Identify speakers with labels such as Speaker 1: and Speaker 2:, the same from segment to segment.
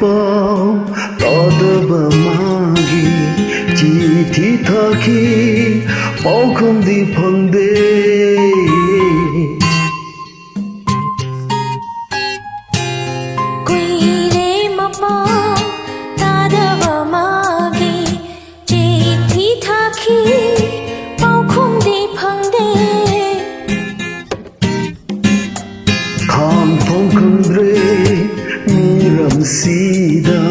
Speaker 1: mapao tadaba magi chithi thaki pau khomdi phangde
Speaker 2: Kuire mapao tadaba magi chithi thaki pau khomdi phangde
Speaker 1: kham thong khandre miram sida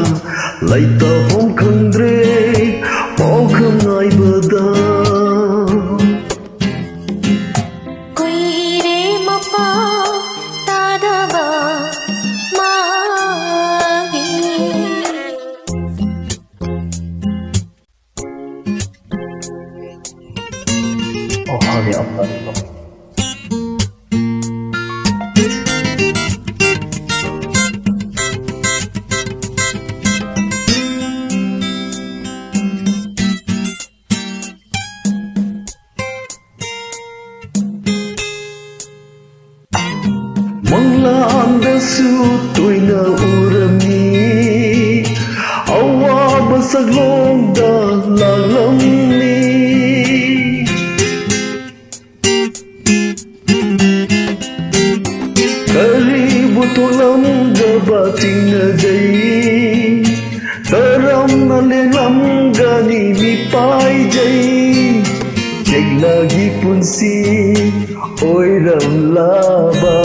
Speaker 1: laita hom khandre pau kham nai bada
Speaker 2: Kuire mapao tadaba magi
Speaker 1: oh hani apa Manglaandasu tuina urami awaba saglongda lalamni karibu tulam gabating na jay karam na lelam gani mipay jay jeg lagi punsi oy ram laba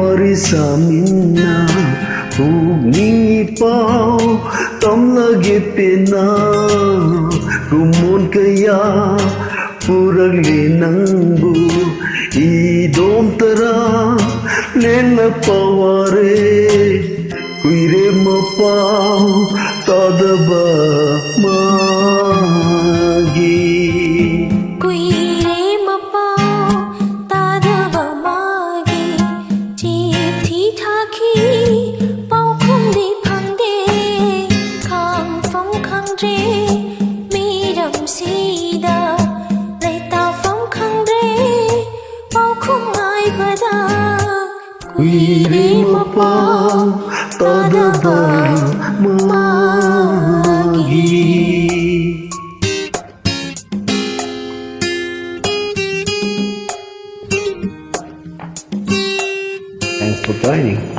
Speaker 1: Warisaminya hugni pau tom lagi pena kumun kaya purag linangbu idom tara lena paware kuire mapao tadaba magi Kuire mapao tadaba magi. Thanks for joining.